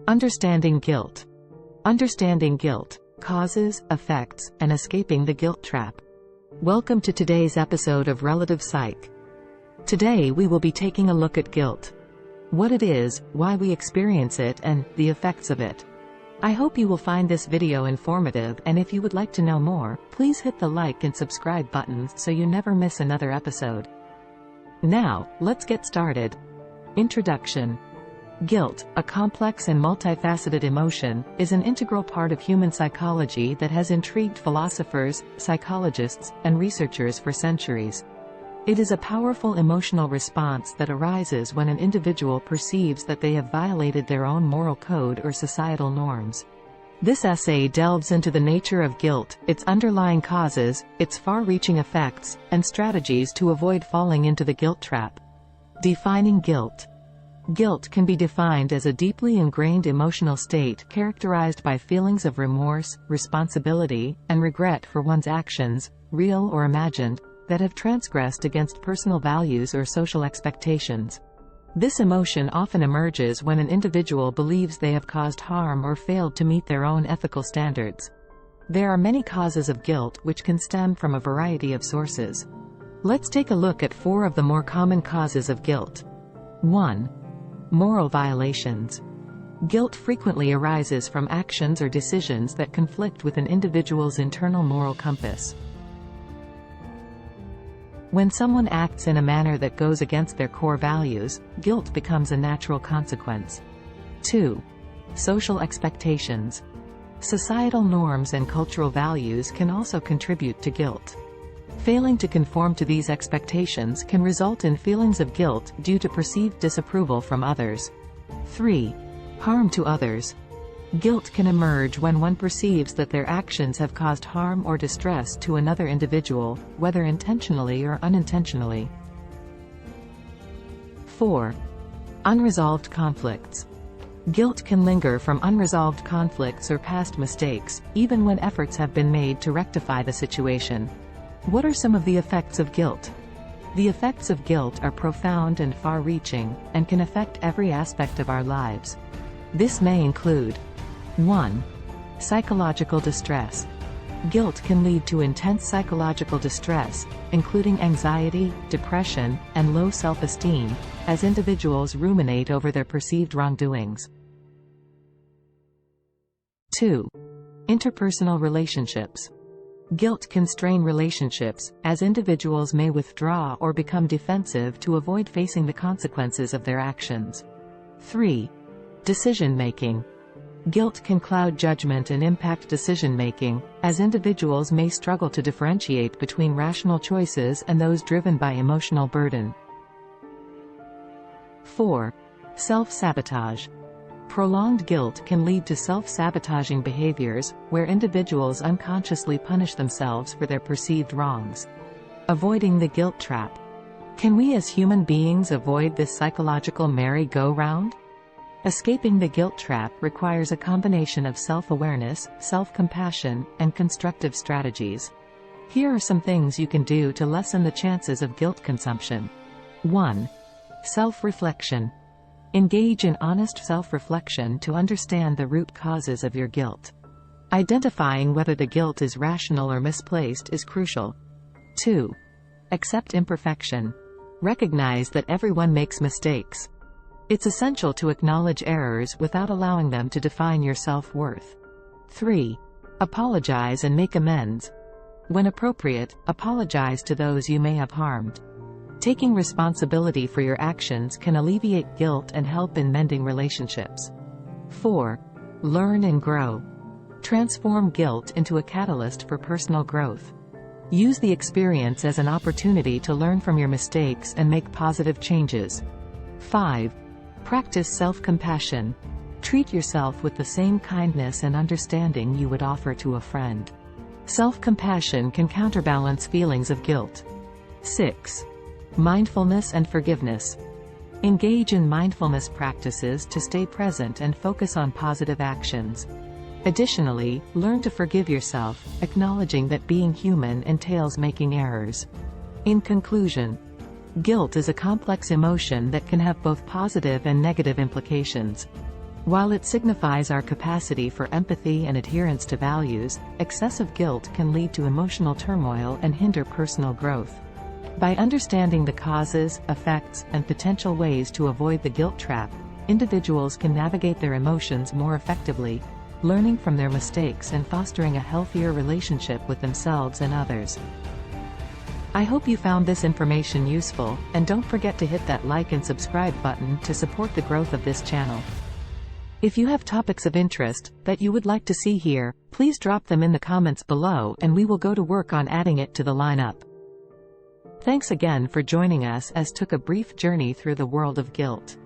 Understanding guilt. Understanding guilt, causes, effects, and escaping the guilt trap. Welcome to today's episode of Relative Psych. Today we will be taking a look at guilt. What it is, why we experience it, and the effects of it. I hope you will find this video informative, and if you would like to know more, please hit the like and subscribe buttons so you never miss another episode. Now, let's get started. Introduction. Guilt, a complex and multifaceted emotion, is an integral part of human psychology that has intrigued philosophers, psychologists, and researchers for centuries. It is a powerful emotional response that arises when an individual perceives that they have violated their own moral code or societal norms. This essay delves into the nature of guilt, its underlying causes, its far-reaching effects, and strategies to avoid falling into the guilt trap. Defining guilt. Guilt can be defined as a deeply ingrained emotional state characterized by feelings of remorse, responsibility, and regret for one's actions, real or imagined, that have transgressed against personal values or social expectations. This emotion often emerges when an individual believes they have caused harm or failed to meet their own ethical standards. There are many causes of guilt which can stem from a variety of sources. Let's take a look at 4 of the more common causes of guilt. 1. Moral violations. Guilt frequently arises from actions or decisions that conflict with an individual's internal moral compass. When someone acts in a manner that goes against their core values, guilt becomes a natural consequence. 2. Social expectations. Societal norms and cultural values can also contribute to guilt. Failing to conform to these expectations can result in feelings of guilt due to perceived disapproval from others. 3. Harm to others. Guilt can emerge when one perceives that their actions have caused harm or distress to another individual, whether intentionally or unintentionally. 4. Unresolved conflicts. Guilt can linger from unresolved conflicts or past mistakes, even when efforts have been made to rectify the situation. What are some of the effects of guilt? The effects of guilt are profound and far-reaching, and can affect every aspect of our lives. This may include 1. Psychological distress. Guilt can lead to intense psychological distress, including anxiety, depression, and low self-esteem, as individuals ruminate over their perceived wrongdoings. 2. Interpersonal relationships. Guilt can strain relationships, as individuals may withdraw or become defensive to avoid facing the consequences of their actions. 3. Decision-making. Guilt can cloud judgment and impact decision-making, as individuals may struggle to differentiate between rational choices and those driven by emotional burden. 4. Self-sabotage. Prolonged guilt can lead to self-sabotaging behaviors, where individuals unconsciously punish themselves for their perceived wrongs. Avoiding the guilt trap. Can we as human beings avoid this psychological merry-go-round? Escaping the guilt trap requires a combination of self-awareness, self-compassion, and constructive strategies. Here are some things you can do to lessen the chances of guilt consumption. 1. Self-reflection. Engage in honest self-reflection to understand the root causes of your guilt. Identifying whether the guilt is rational or misplaced is crucial. 2. Accept imperfection. Recognize that everyone makes mistakes. It's essential to acknowledge errors without allowing them to define your self-worth. 3. Apologize and make amends. When appropriate, apologize to those you may have harmed. Taking responsibility for your actions can alleviate guilt and help in mending relationships. 4. Learn and grow. Transform guilt into a catalyst for personal growth. Use the experience as an opportunity to learn from your mistakes and make positive changes. 5. Practice self-compassion. Treat yourself with the same kindness and understanding you would offer to a friend. Self-compassion can counterbalance feelings of guilt. 6. Mindfulness and forgiveness. Engage in mindfulness practices to stay present and focus on positive actions. Additionally, learn to forgive yourself, acknowledging that being human entails making errors. In conclusion, guilt is a complex emotion that can have both positive and negative implications. While it signifies our capacity for empathy and adherence to values, excessive guilt can lead to emotional turmoil and hinder personal growth. By understanding the causes, effects, and potential ways to avoid the guilt trap, individuals can navigate their emotions more effectively, learning from their mistakes and fostering a healthier relationship with themselves and others. I hope you found this information useful, and don't forget to hit that like and subscribe button to support the growth of this channel. If you have topics of interest that you would like to see here, please drop them in the comments below and we will go to work on adding it to the lineup. Thanks again for joining us as took a brief journey through the world of guilt.